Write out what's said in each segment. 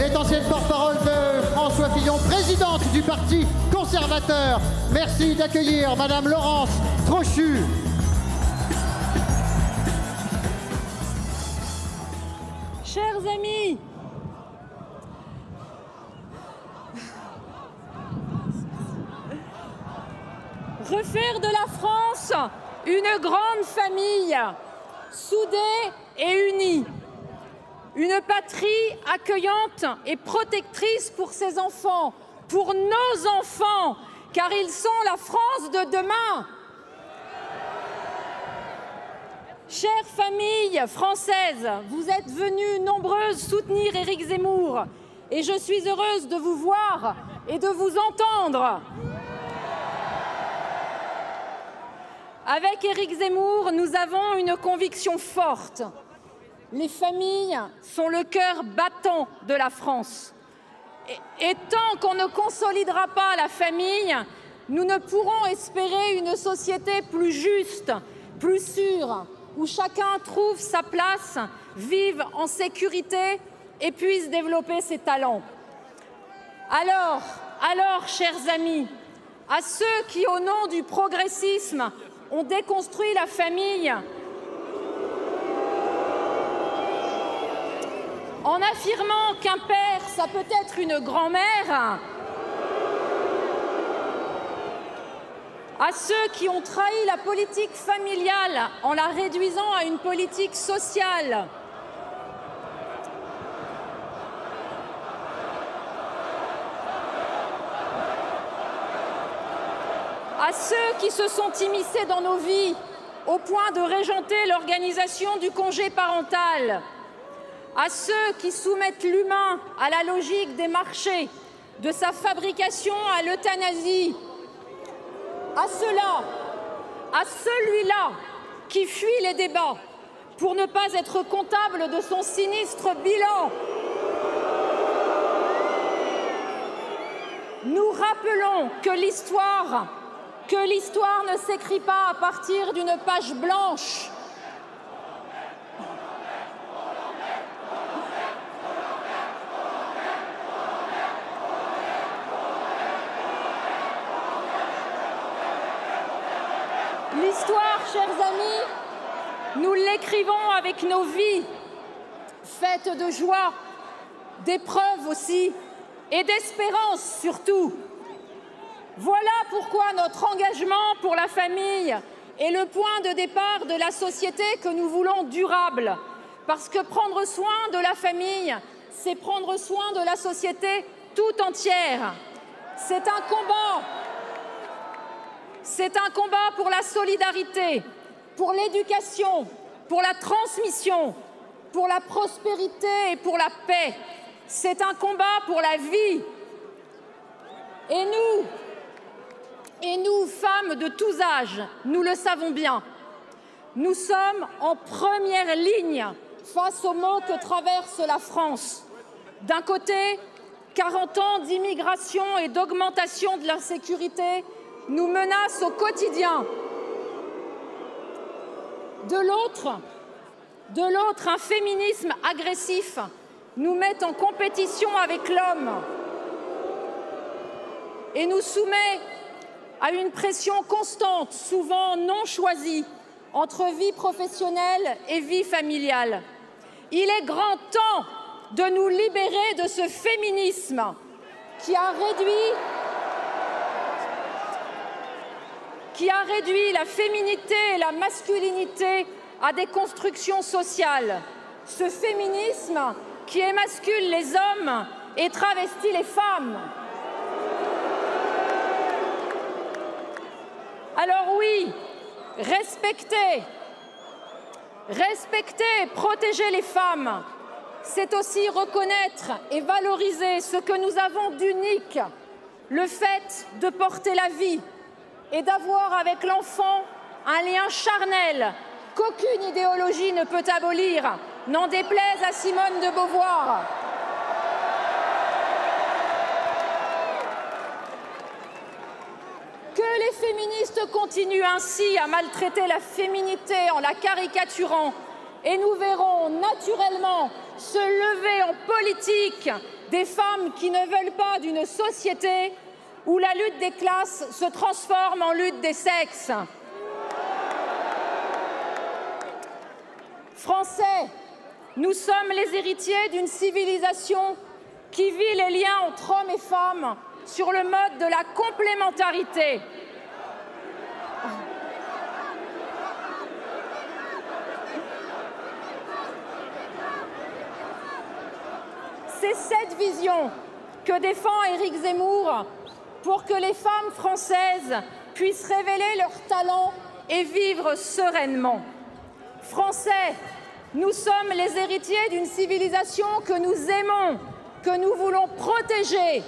Elle est ancienne porte-parole de François Fillon, présidente du Parti conservateur. Merci d'accueillir Madame Laurence Trochu. Chers amis, refaire de la France une grande famille, soudée et unie. Une patrie accueillante et protectrice pour ses enfants, pour nos enfants, car ils sont la France de demain. Chères familles françaises, vous êtes venues nombreuses soutenir Éric Zemmour et je suis heureuse de vous voir et de vous entendre. Avec Éric Zemmour, nous avons une conviction forte. Les familles sont le cœur battant de la France. Et tant qu'on ne consolidera pas la famille, nous ne pourrons espérer une société plus juste, plus sûre, où chacun trouve sa place, vive en sécurité et puisse développer ses talents. Alors, chers amis, à ceux qui, au nom du progressisme, ont déconstruit la famille, en affirmant qu'un père, ça peut être une grand-mère, à ceux qui ont trahi la politique familiale en la réduisant à une politique sociale, à ceux qui se sont immiscés dans nos vies au point de régenter l'organisation du congé parental, à ceux qui soumettent l'humain à la logique des marchés, de sa fabrication à l'euthanasie, à celui-là qui fuit les débats pour ne pas être comptable de son sinistre bilan. Nous rappelons que l'histoire ne s'écrit pas à partir d'une page blanche. L'histoire, chers amis, nous l'écrivons avec nos vies, faites de joie, d'épreuves aussi, et d'espérance surtout. Voilà pourquoi notre engagement pour la famille est le point de départ de la société que nous voulons durable. Parce que prendre soin de la famille, c'est prendre soin de la société tout entière. C'est un combat pour la solidarité, pour l'éducation, pour la transmission, pour la prospérité et pour la paix. C'est un combat pour la vie. Et nous, femmes de tous âges, nous le savons bien. Nous sommes en première ligne face aux maux que traverse la France. D'un côté, 40 ans d'immigration et d'augmentation de l'insécurité nous menacent au quotidien. De l'autre, un féminisme agressif nous met en compétition avec l'homme et nous soumet à une pression constante, souvent non choisie, entre vie professionnelle et vie familiale. Il est grand temps de nous libérer de ce féminisme qui a réduit la féminité et la masculinité à des constructions sociales. Ce féminisme qui émascule les hommes et travestit les femmes. Alors oui, respecter et protéger les femmes, c'est aussi reconnaître et valoriser ce que nous avons d'unique, le fait de porter la vie et d'avoir avec l'enfant un lien charnel qu'aucune idéologie ne peut abolir, n'en déplaise à Simone de Beauvoir. Que les féministes continuent ainsi à maltraiter la féminité en la caricaturant, et nous verrons naturellement se lever en politique des femmes qui ne veulent pas d'une société où la lutte des classes se transforme en lutte des sexes. Français, nous sommes les héritiers d'une civilisation qui vit les liens entre hommes et femmes sur le mode de la complémentarité. C'est cette vision que défend Éric Zemmour pour que les femmes françaises puissent révéler leurs talents et vivre sereinement. Français, nous sommes les héritiers d'une civilisation que nous aimons, que nous voulons protéger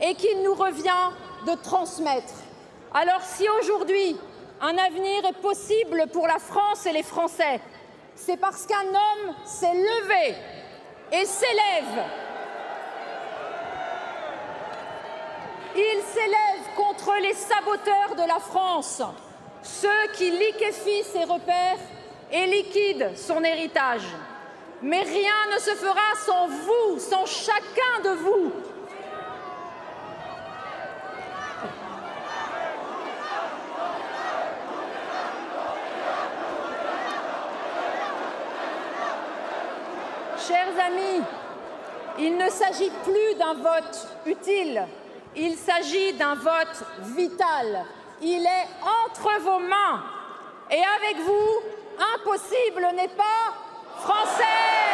et qu'il nous revient de transmettre. Alors si aujourd'hui un avenir est possible pour la France et les Français, c'est parce qu'un homme s'est levé et s'élève. Il s'élève contre les saboteurs de la France, ceux qui liquéfient ses repères et liquident son héritage. Mais rien ne se fera sans vous, sans chacun de vous. Chers amis, il ne s'agit plus d'un vote utile. Il s'agit d'un vote vital. Il est entre vos mains. Et avec vous, impossible n'est pas français.